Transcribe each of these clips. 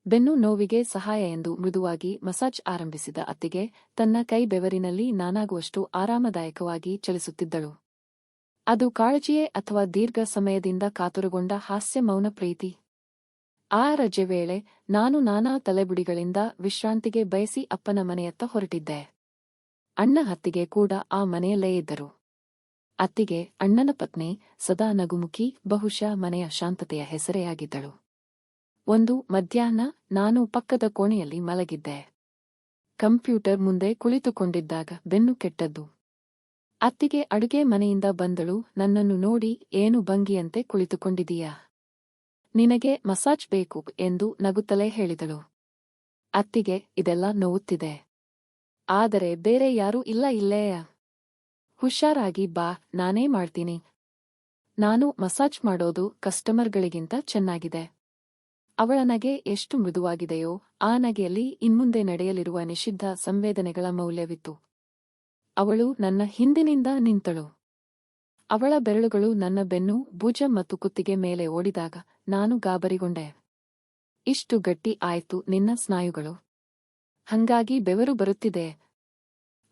ಬೆನ್ನು ನೋವಿಗೆ ಸಹಾಯ ಎಂದು ಮೃದುವಾಗಿ ಮಸಾಜ್ ಆರಂಭಿಸಿದ ಅತ್ತಿಗೆ ತನ್ನ ಕೈ ಬೆವರಿನಲ್ಲಿ ನಾನಾಗುವಷ್ಟು ಆರಾಮದಾಯಕವಾಗಿ ಚಲಿಸುತ್ತಿದ್ದಳು. ಅದು ಕಾಳಜಿಯೇ ಅಥವಾ ದೀರ್ಘ ಸಮಯದಿಂದ ಕಾತುರಗೊಂಡ ಹಾಸ್ಯ ಮೌನ ಪ್ರೀತಿ? ಆ ರಜೆ ವೇಳೆ ನಾನು ನಾನಾ ತಲೆಬುಡಿಗಳಿಂದ ವಿಶ್ರಾಂತಿಗೆ ಬಯಸಿ ಅಪ್ಪನ ಮನೆಯತ್ತ ಹೊರಟಿದ್ದೆ. ಅಣ್ಣ ಅತ್ತಿಗೆ ಕೂಡ ಆ ಮನೆಯಲ್ಲೇ ಇದ್ದರು. ಅತ್ತಿಗೆ, ಅಣ್ಣನ ಪತ್ನಿ, ಸದಾ ನಗುಮುಖಿ, ಬಹುಶಃ ಮನೆಯ ಶಾಂತತೆಯ ಹೆಸರೆಯಾಗಿದ್ದಳು. ಒಂದು ಮಧ್ಯಾಹ್ನ ನಾನು ಪಕ್ಕದ ಕೋಣೆಯಲ್ಲಿ ಮಲಗಿದ್ದೆ. ಕಂಪ್ಯೂಟರ್ ಮುಂದೆ ಕುಳಿತುಕೊಂಡಿದ್ದಾಗ ಬೆನ್ನು ಕೆಟ್ಟದ್ದು. ಅತ್ತಿಗೆ ಅಡುಗೆ ಮನೆಯಿಂದ ಬಂದಳು. ನನ್ನನ್ನು ನೋಡಿ, ಏನು ಭಂಗಿಯಂತೆ ಕುಳಿತುಕೊಂಡಿದೀಯಾ? ನಿನಗೆ ಮಸಾಜ್ ಬೇಕು ಎಂದು ನಗುತ್ತಲೇ ಹೇಳಿದಳು. ಅತ್ತಿಗೆ, ಇದೆಲ್ಲ ನೋವುತ್ತಿದೆ. ಆದರೆ ಬೇರೆ ಯಾರೂ ಇಲ್ಲ ಇಲ್ಲೇ. ಹುಷಾರಾಗಿ ಬಾ, ನಾನೇ ಮಾಡ್ತೀನಿ. ನಾನು ಮಸಾಜ್ ಮಾಡೋದು ಕಸ್ಟಮರ್ಗಳಿಗಿಂತ ಚೆನ್ನಾಗಿದೆ. ಅವಳ ನಗೆ ಎಷ್ಟು ಮೃದುವಾಗಿದೆಯೋ ಆ ನಗೆಯಲ್ಲಿ ಇನ್ಮುಂದೆ ನಡೆಯಲಿರುವ ನಿಷಿದ್ಧ ಸಂವೇದನೆಗಳ ಮೌಲ್ಯವಿತ್ತು. ಅವಳು ನನ್ನ ಹಿಂದಿನಿಂದ ನಿಂತಳು. ಅವಳ ಬೆರಳುಗಳು ನನ್ನ ಬೆನ್ನು, ಭುಜ ಮತ್ತು ಕುತ್ತಿಗೆ ಮೇಲೆ ಓಡಿದಾಗ ನಾನು ಗಾಬರಿಗೊಂಡೆ. ಇಷ್ಟು ಗಟ್ಟಿ ಆಯ್ತು ನಿನ್ನ ಸ್ನಾಯುಗಳು. ಹಂಗಾಗಿ ಬೆವರು ಬರುತ್ತಿದೆ.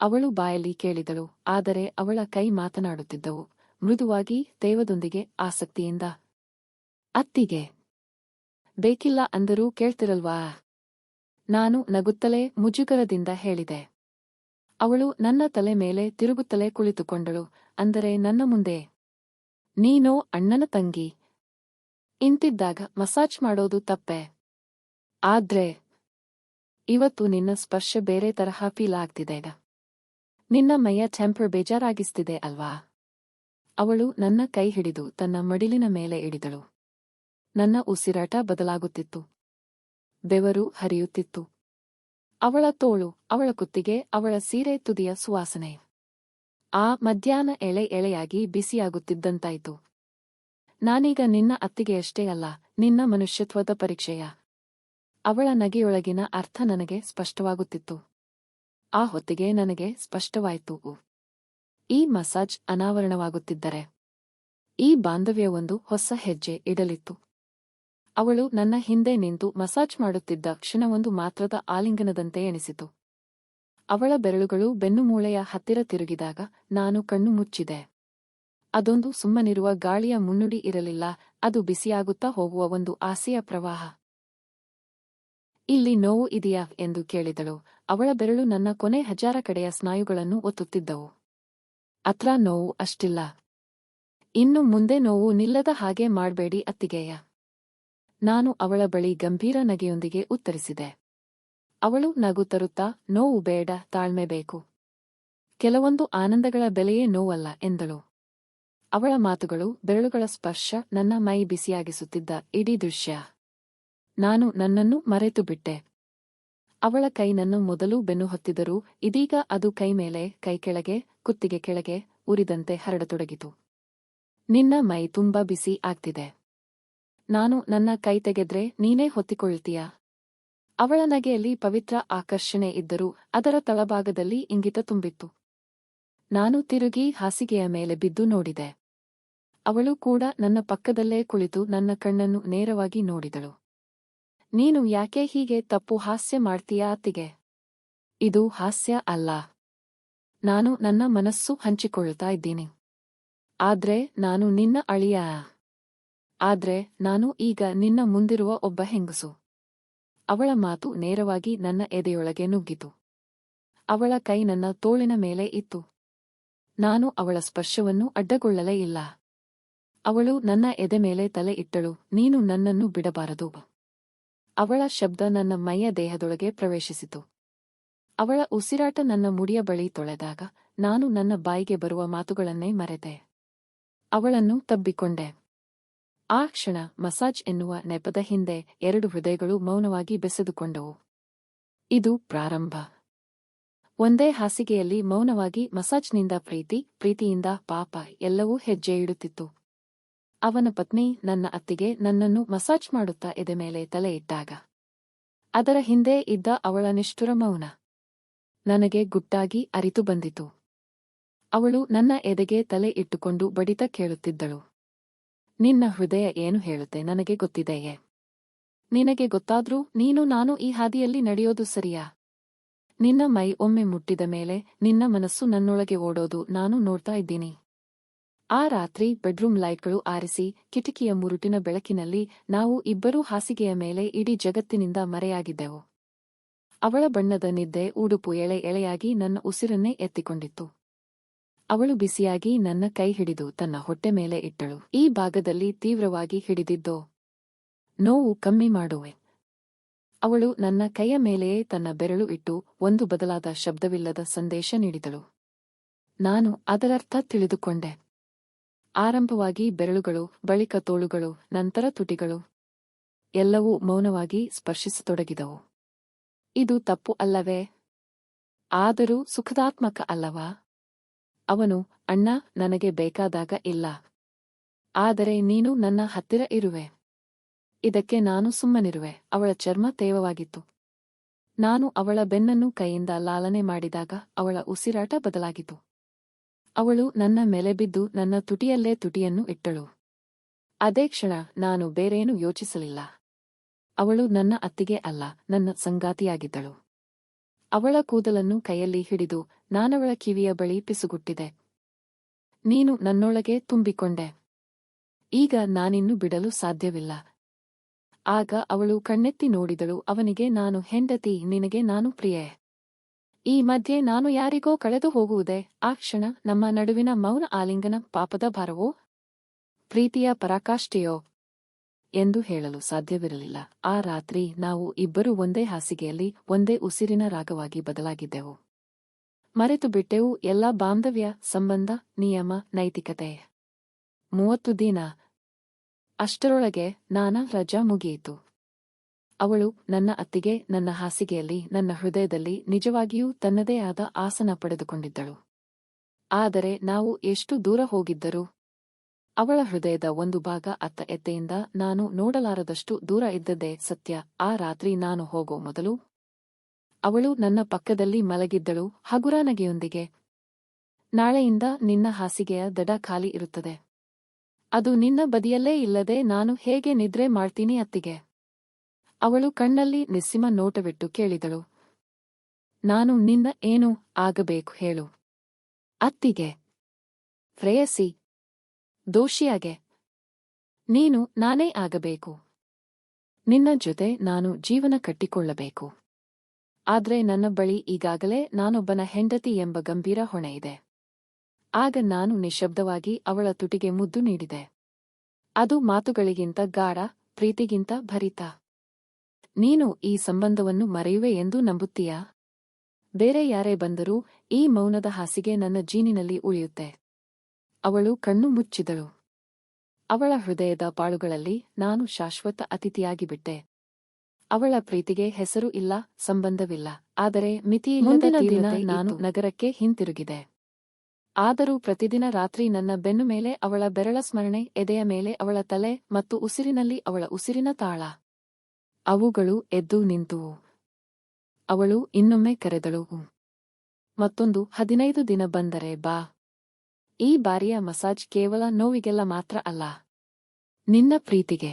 ಅವಳು ಬಾಯಲ್ಲಿ ಕೇಳಿದಳು, ಆದರೆ ಅವಳ ಕೈ ಮಾತನಾಡುತ್ತಿದ್ದವು, ಮೃದುವಾಗಿ, ತೇವದೊಂದಿಗೆ, ಆಸಕ್ತಿಯಿಂದ. ಅತ್ತಿಗೆ, ಬೇಕಿಲ್ಲ ಅಂದರೂ ಕೇಳ್ತಿರಲ್ವಾ? ನಾನು ನಗುತ್ತಲೇ ಮುಜುಗರದಿಂದ ಹೇಳಿದೆ. ಅವಳು ನನ್ನ ತಲೆ ಮೇಲೆ ತಿರುಗುತ್ತಲೇ ಕುಳಿತುಕೊಂಡಳು. ಅಂದರೆ ನನ್ನ ಮುಂದೆ. ನೀನೋ ಅಣ್ಣನ ತಂಗಿ. ಇಂತಿದ್ದಾಗ ಮಸಾಜ್ ಮಾಡೋದು ತಪ್ಪೆ. ಆದ್ರೆ ಇವತ್ತು ನಿನ್ನ ಸ್ಪರ್ಶ ಬೇರೆ ತರಹ ಫೀಲ್ ಆಗ್ತಿದೆ. ನಿನ್ನ ಮೈಯ ಟೆಂಪರ್ ಬೇಜಾರಾಗಿಸ್ತಿದೆ ಅಲ್ವಾ? ಅವಳು ನನ್ನ ಕೈ ಹಿಡಿದು ತನ್ನ ಮಡಿಲಿನ ಮೇಲೆ ಇಳಿದಳು. ನನ್ನ ಉಸಿರಾಟ ಬದಲಾಗುತ್ತಿತ್ತು. ಬೆವರು ಹರಿಯುತ್ತಿತ್ತು. ಅವಳ ತೋಳು, ಅವಳ ಕುತ್ತಿಗೆ, ಅವಳ ಸೀರೆ ತುದಿಯ ಸುವಾಸನೆ. ಆ ಮಧ್ಯಾಹ್ನ ಎಳೆ ಎಳೆಯಾಗಿ ಬಿಸಿಯಾಗುತ್ತಿದ್ದಂತಾಯ್ತು. ನಾನೀಗ ನಿನ್ನ ಅತ್ತಿಗೆಯಷ್ಟೇ ಅಲ್ಲ, ನಿನ್ನ ಮನುಷ್ಯತ್ವದ ಪರೀಕ್ಷೆಯ. ಅವಳ ನಗೆಯೊಳಗಿನ ಅರ್ಥ ನನಗೆ ಸ್ಪಷ್ಟವಾಗುತ್ತಿತ್ತು. ಆ ಹೊತ್ತಿಗೆ ನನಗೆ ಸ್ಪಷ್ಟವಾಯ್ತು, ಈ ಮಸಾಜ್ ಅನಾವರಣವಾಗುತ್ತಿದ್ದರೆ ಈ ಬಾಂಧವ್ಯವೊಂದು ಹೊಸ ಹೆಜ್ಜೆ ಇಡಲಿತ್ತು. ಅವಳು ನನ್ನ ಹಿಂದೆ ನಿಂತು ಮಸಾಜ್ ಮಾಡುತ್ತಿದ್ದ ಕ್ಷಣವೊಂದು ಮಾತ್ರದ ಆಲಿಂಗನದಂತೆ ಎನಿಸಿತು. ಅವಳ ಬೆರಳುಗಳು ಬೆನ್ನುಮೂಳೆಯ ಹತ್ತಿರ ತಿರುಗಿದಾಗ ನಾನು ಕಣ್ಣು ಮುಚ್ಚಿದೆ. ಅದೊಂದು ಸುಮ್ಮನಿರುವ ಗಾಳಿಯ ಮುನ್ನುಡಿ ಇರಲಿಲ್ಲ, ಅದು ಬಿಸಿಯಾಗುತ್ತಾ ಹೋಗುವ ಒಂದು ಆಸೆಯ ಪ್ರವಾಹ. ಇಲ್ಲಿ ನೋವು ಇದೆಯಾ ಎಂದು ಕೇಳಿದಳು. ಅವಳ ಬೆರಳು ನನ್ನ ಕೊನೆ ಹಜಾರ ಕಡೆಯ ಸ್ನಾಯುಗಳನ್ನು ಒತ್ತುತ್ತಿದ್ದವು. ಅತ್ರ ನೋವು ಅಷ್ಟಿಲ್ಲ. ಇನ್ನು ಮುಂದೆ ನೋವು ನಿಲ್ಲದ ಹಾಗೆ ಮಾಡ್ಬೇಡಿ ಅತ್ತಿಗೆಯ. ನಾನು ಅವಳ ಬಳಿ ಗಂಭೀರ ನಗೆಯೊಂದಿಗೆ ಉತ್ತರಿಸಿದೆ. ಅವಳು ನಗು ತರುತ್ತಾ, ನೋವು ಬೇಡ, ತಾಳ್ಮೆ ಬೇಕು. ಕೆಲವೊಂದು ಆನಂದಗಳ ಬೆಲೆಯೇ ನೋವಲ್ಲ ಎಂದಳು. ಅವಳ ಮಾತುಗಳು, ಬೆರಳುಗಳ ಸ್ಪರ್ಶ ನನ್ನ ಮೈ ಬಿಸಿಯಾಗಿಸುತ್ತಿದ್ದ ಇಡೀ ದೃಶ್ಯ. ನಾನು ನನ್ನನ್ನು ಮರೆತು ಬಿಟ್ಟೆ. ಅವಳ ಕೈ ನನ್ನ ಮೊದಲು ಬೆನ್ನು ಹೊತ್ತಿದರೂ ಇದೀಗ ಅದು ಕೈ ಮೇಲೆ, ಕೈ ಕೆಳಗೆ, ಕುತ್ತಿಗೆ ಕೆಳಗೆ ಉರಿದಂತೆ ಹರಡತೊಡಗಿತು. ನಿನ್ನ ಮೈ ತುಂಬಾ ಬಿಸಿ ಆಗ್ತಿದೆ. ನಾನು ನನ್ನ ಕೈ ತೆಗೆದ್ರೆ ನೀನೇ ಹೊತ್ತಿಕೊಳ್ತೀಯಾ? ಅವಳ ನಗೆಯಲ್ಲಿ ಪವಿತ್ರ ಆಕರ್ಷಣೆ ಇದ್ದರೂ ಅದರ ತಳಭಾಗದಲ್ಲಿ ಇಂಗಿತ ತುಂಬಿತ್ತು. ನಾನು ತಿರುಗಿ ಹಾಸಿಗೆಯ ಮೇಲೆ ಬಿದ್ದು ನೋಡಿದೆ. ಅವಳು ಕೂಡ ನನ್ನ ಪಕ್ಕದಲ್ಲೇ ಕುಳಿತು ನನ್ನ ಕಣ್ಣನ್ನು ನೇರವಾಗಿ ನೋಡಿದಳು. ನೀನು ಯಾಕೆ ಹೀಗೆ ತಪ್ಪು ಹಾಸ್ಯ ಮಾಡ್ತೀಯಾ ಅತ್ತಿಗೆ? ಇದು ಹಾಸ್ಯ ಅಲ್ಲ. ನಾನು ನನ್ನ ಮನಸ್ಸು ಹಂಚಿಕೊಳ್ತಾ ಇದ್ದೀನಿ. ಆದ್ರೆ ನಾನು ನಿನ್ನ ಅಳಿಯ. ಆದ್ರೆ ನಾನು ಈಗ ನಿನ್ನ ಮುಂದಿರುವ ಒಬ್ಬ ಹೆಂಗಸು. ಅವಳ ಮಾತು ನೇರವಾಗಿ ನನ್ನ ಎದೆಯೊಳಗೆ ನುಗ್ಗಿತು. ಅವಳ ಕೈ ನನ್ನ ತೋಳಿನ ಮೇಲೆ ಇತ್ತು. ನಾನು ಅವಳ ಸ್ಪರ್ಶವನ್ನು ಅಡ್ಡಗೊಳ್ಳಲೇ ಇಲ್ಲ. ಅವಳು ನನ್ನ ಎದೆ ಮೇಲೆ ತಲೆ ಇಟ್ಟಳು. ನೀನು ನನ್ನನ್ನು ಬಿಡಬಾರದು. ಅವಳ ಶಬ್ದ ನನ್ನ ಮೈಯ ದೇಹದೊಳಗೆ ಪ್ರವೇಶಿಸಿತು. ಅವಳ ಉಸಿರಾಟ ನನ್ನ ಮುಡಿಯ ಬಳಿ ತೊಳೆದಾಗ ನಾನು ನನ್ನ ಬಾಯಿಗೆ ಬರುವ ಮಾತುಗಳನ್ನೇ ಮರೆತೆ. ಅವಳನ್ನು ತಬ್ಬಿಕೊಂಡೆ. ಆ ಕ್ಷಣ ಮಸಾಜ್ ಎನ್ನುವ ನೆಪದ ಹಿಂದೆ ಎರಡು ಹೃದಯಗಳು ಮೌನವಾಗಿ ಬೆಸೆದುಕೊಂಡವು. ಇದು ಪ್ರಾರಂಭ. ಒಂದೇ ಹಾಸಿಗೆಯಲ್ಲಿ ಮೌನವಾಗಿ ಮಸಾಜ್ನಿಂದ ಪ್ರೀತಿ, ಪ್ರೀತಿಯಿಂದ ಪಾಪ, ಎಲ್ಲವೂ ಹೆಜ್ಜೆ ಇಡುತ್ತಿತ್ತು. ಅವನ ಪತ್ನಿ, ನನ್ನ ಅತ್ತಿಗೆ, ನನ್ನನ್ನು ಮಸಾಜ್ ಮಾಡುತ್ತಾ ಎದೆ ಮೇಲೆ ತಲೆ ಇಟ್ಟಾಗ ಅದರ ಹಿಂದೆ ಇದ್ದ ಅವಳ ನಿಷ್ಠುರ ಮೌನ ನನಗೆ ಗುಟ್ಟಾಗಿ ಅರಿತು ಬಂದಿತು. ಅವಳು ನನ್ನ ಎದೆಗೆ ತಲೆ ಇಟ್ಟುಕೊಂಡು ಬಡಿತ ಕೇಳುತ್ತಿದ್ದಳು. ನಿನ್ನ ಹೃದಯ ಏನು ಹೇಳುತ್ತೆ ನನಗೆ ಗೊತ್ತಿದೆಯೇ? ನಿನಗೆ ಗೊತ್ತಾದ್ರೂ ನೀನು ನಾನು ಈ ಹಾದಿಯಲ್ಲಿ ನಡೆಯೋದು ಸರಿಯಾ? ನಿನ್ನ ಮೈ ಒಮ್ಮೆ ಮುಟ್ಟಿದ ಮೇಲೆ ನಿನ್ನ ಮನಸ್ಸು ನನ್ನೊಳಗೆ ಓಡೋದು ನಾನು ನೋಡ್ತಾ ಇದ್ದೀನಿ. ಆ ರಾತ್ರಿ ಬೆಡ್ರೂಮ್ ಲೈಟ್ಗಳು ಆರಿಸಿ ಕಿಟಕಿಯ ಮುರುಟಿನ ಬೆಳಕಿನಲ್ಲಿ ನಾವು ಇಬ್ಬರೂ ಹಾಸಿಗೆಯ ಮೇಲೆ ಇಡೀ ಜಗತ್ತಿನಿಂದ ಮರೆಯಾಗಿದ್ದೆವು. ಅವಳ ಬಣ್ಣದ ನಿದ್ದೆ ಉಡುಪು ಎಳೆ ಎಳೆಯಾಗಿ ನನ್ನ ಉಸಿರನ್ನೇ ಎತ್ತಿಕೊಂಡಿತ್ತು. ಅವಳು ಬಿಸಿಯಾಗಿ ನನ್ನ ಕೈ ಹಿಡಿದು ತನ್ನ ಹೊಟ್ಟೆ ಮೇಲೆ ಇಟ್ಟಳು. ಈ ಭಾಗದಲ್ಲಿ ತೀವ್ರವಾಗಿ ಹಿಡಿದಿದ್ದೋ ನೋವು ಕಮ್ಮಿ ಮಾಡುವೆ. ಅವಳು ನನ್ನ ಕೈಯ ಮೇಲೆಯೇ ತನ್ನ ಬೆರಳು ಇಟ್ಟು ಒಂದು ಬದಲಾದ ಶಬ್ದವಿಲ್ಲದ ಸಂದೇಶ ನೀಡಿದಳು. ನಾನು ಅದರರ್ಥ ತಿಳಿದುಕೊಂಡೆ. ಆರಂಭವಾಗಿ ಬೆರಳುಗಳು, ಬಳಿಕ ತೋಳುಗಳು, ನಂತರ ತುಟಿಗಳು. ಎಲ್ಲವೂ ಮೌನವಾಗಿ ಸ್ಪರ್ಶಿಸತೊಡಗಿದವು. ಇದು ತಪ್ಪು ಅಲ್ಲವೇ? ಆದರೂ ಸುಖದಾತ್ಮಕ ಅಲ್ಲವಾ? ಅವನು, ಅಣ್ಣ, ನನಗೆ ಬೇಕಾದಾಗ ಇಲ್ಲ. ಆದರೆ ನೀನು ನನ್ನ ಹತ್ತಿರ ಇರುವೆ. ಇದಕ್ಕೆ ನಾನು ಸುಮ್ಮನಿರುವೆ. ಅವಳ ಚರ್ಮ ತೇವವಾಗಿತ್ತು. ನಾನು ಅವಳ ಬೆನ್ನನ್ನು ಕೈಯಿಂದ ಲಾಲನೆ ಮಾಡಿದಾಗ ಅವಳ ಉಸಿರಾಟ ಬದಲಾಗಿತು. ಅವಳು ನನ್ನ ಮೇಲೆ ಬಿದ್ದು ನನ್ನ ತುಟಿಯಲ್ಲೇ ತುಟಿಯನ್ನು ಇಟ್ಟಳು. ಅದೇ ಕ್ಷಣ ನಾನು ಬೇರೇನೂ ಯೋಚಿಸಲಿಲ್ಲ. ಅವಳು ನನ್ನ ಅತ್ತಿಗೆ ಅಲ್ಲ, ನನ್ನ ಸಂಗಾತಿಯಾಗಿದ್ದಳು. ಅವಳ ಕೂದಲನ್ನು ಕೈಯಲ್ಲಿ ಹಿಡಿದು ನಾನವಳ ಕಿವಿಯ ಬಳಿ ಪಿಸುಗುಟ್ಟಿದೆ. ನೀನು ನನ್ನೊಳಗೆ ತುಂಬಿಕೊಂಡೆ. ಈಗ ನಾನಿನ್ನು ಬಿಡಲು ಸಾಧ್ಯವಿಲ್ಲ. ಆಗ ಅವಳು ಕಣ್ಣೆತ್ತಿ ನೋಡಿದಳು. ಅವನಿಗೆ ನಾನು ಹೆಂಡತಿ, ನಿನಗೆ ನಾನು ಪ್ರಿಯೆ. ಈ ಮಧ್ಯೆ ನಾನು ಯಾರಿಗೋ ಕಳೆದು ಹೋಗುವುದೇ? ಆ ಕ್ಷಣ ನಮ್ಮ ನಡುವಿನ ಮೌನ ಆಲಿಂಗನ ಪಾಪದ ಭಾರವೋ, ಪ್ರೀತಿಯ ಪರಾಕಾಷ್ಠೆಯೋ ಎಂದು ಹೇಳಲು ಸಾಧ್ಯವಿರಲಿಲ್ಲ. ಆ ರಾತ್ರಿ ನಾವು ಇಬ್ಬರೂ ಒಂದೇ ಹಾಸಿಗೆಯಲ್ಲಿ ಒಂದೇ ಉಸಿರಿನ ರಾಗವಾಗಿ ಬದಲಾಗಿದ್ದೆವು. ಮರೆತು ಬಿಟ್ಟೆವು ಎಲ್ಲ ಬಾಂಧವ್ಯ, ಸಂಬಂಧ, ನಿಯಮ, ನೈತಿಕತೆ. 30 ದಿನ. ಅಷ್ಟರೊಳಗೆ ನಾನ ರಜಾ ಮುಗಿಯಿತು. ಅವಳು ನನ್ನ ಅತ್ತಿಗೆ ನನ್ನ ಹಾಸಿಗೆಯಲ್ಲಿ, ನನ್ನ ಹೃದಯದಲ್ಲಿ ನಿಜವಾಗಿಯೂ ತನ್ನದೇ ಆದ ಆಸನ ಪಡೆದುಕೊಂಡಿದ್ದಳು. ಆದರೆ ನಾವು ಎಷ್ಟು ದೂರ ಹೋಗಿದ್ದರೂ ಅವಳ ಹೃದಯದ ಒಂದು ಭಾಗ ಅತ್ತ ಎತ್ತೆಯಿಂದ ನಾನು ನೋಡಲಾರದಷ್ಟು ದೂರ ಇದ್ದದ್ದೇ ಸತ್ಯ. ಆ ರಾತ್ರಿ ನಾನು ಹೋಗೋ ಮೊದಲು ಅವಳು ನನ್ನ ಪಕ್ಕದಲ್ಲಿ ಮಲಗಿದ್ದಳು ಹಗುರಾನಗೆಯೊಂದಿಗೆ. ನಾಳೆಯಿಂದ ನಿನ್ನ ಹಾಸಿಗೆಯ ದಡ ಖಾಲಿ ಇರುತ್ತದೆ. ಅದು ನಿನ್ನ ಬದಿಯಲ್ಲೇ ಇಲ್ಲದೆ ನಾನು ಹೇಗೆ ನಿದ್ರೆ ಮಾಡ್ತೀನಿ ಅತ್ತಿಗೆ? ಅವಳು ಕಣ್ಣಲ್ಲಿ ನಿಸ್ಸಿಮ ನೋಟವಿಟ್ಟು ಕೇಳಿದಳು. ನಾನು ನಿನ್ನ ಏನು ಆಗಬೇಕು ಹೇಳು? ಅತ್ತಿಗೆ? ಪ್ರೇಯಸಿ? ದೋಷಿಯಾಗೆ? ನೀನು ನಾನೇ ಆಗಬೇಕು. ನಿನ್ನ ಜೊತೆ ನಾನು ಜೀವನ ಕಟ್ಟಿಕೊಳ್ಳಬೇಕು. ಆದ್ರೆ ನನ್ನ ಬಳಿ ಈಗಾಗಲೇ ನಾನೊಬ್ಬನ ಹೆಂಡತಿ ಎಂಬ ಗಂಭೀರ ಹೊಣೆಯಿದೆ. ಆಗ ನಾನು ನಿಶ್ಶಬ್ದವಾಗಿ ಅವಳ ತುಟಿಗೆ ಮುದ್ದು ನೀಡಿದೆ. ಅದು ಮಾತುಗಳಿಗಿಂತ ಗಾಢ, ಪ್ರೀತಿಗಿಂತ ಭರಿತ. ನೀನು ಈ ಸಂಬಂಧವನ್ನು ಮರೆಯುವೆ ಎಂದು ನಂಬುತ್ತೀಯಾ? ಬೇರೆ ಯಾರೇ ಬಂದರೂ ಈ ಮೌನದ ಹಾಸಿಗೆ ನನ್ನ ಜೀನಿನಲ್ಲಿ ಉಳಿಯುತ್ತೆ. ಅವಳು ಕಣ್ಣು ಮುಚ್ಚಿದಳು. ಅವಳ ಹೃದಯದ ಪಾಳುಗಳಲ್ಲಿ ನಾನು ಶಾಶ್ವತ ಅತಿಥಿಯಾಗಿಬಿಟ್ಟೆ. ಅವಳ ಪ್ರೀತಿಗೆ ಹೆಸರು ಇಲ್ಲ, ಸಂಬಂಧವಿಲ್ಲ. ಆದರೆ ಮುಂದಿನ ದಿನ ನಾನು ನಗರಕ್ಕೆ ಹಿಂತಿರುಗಿದೆ. ಆದರೂ ಪ್ರತಿದಿನ ರಾತ್ರಿ ನನ್ನ ಬೆನ್ನು ಮೇಲೆ ಅವಳ ಬೆರಳ ಸ್ಮರಣೆ, ಎದೆಯ ಮೇಲೆ ಅವಳ ತಲೆ ಮತ್ತು ಉಸಿರಿನಲ್ಲಿ ಅವಳ ಉಸಿರಿನ ತಾಳ. ಅವುಗಳು ಎದ್ದು ನಿಂತುವು. ಅವಳು ಇನ್ನೊಮ್ಮೆ ಕರೆದಳು. ಮತ್ತೊಂದು 15 ದಿನ ಬಂದರೆ ಬಾ. ಈ ಬಾರಿಯ ಮಸಾಜ್ ಕೇವಲ ನೋವಿಗೆಲ್ಲ ಮಾತ್ರ ಅಲ್ಲ, ನಿನ್ನ ಪ್ರೀತಿಗೆ.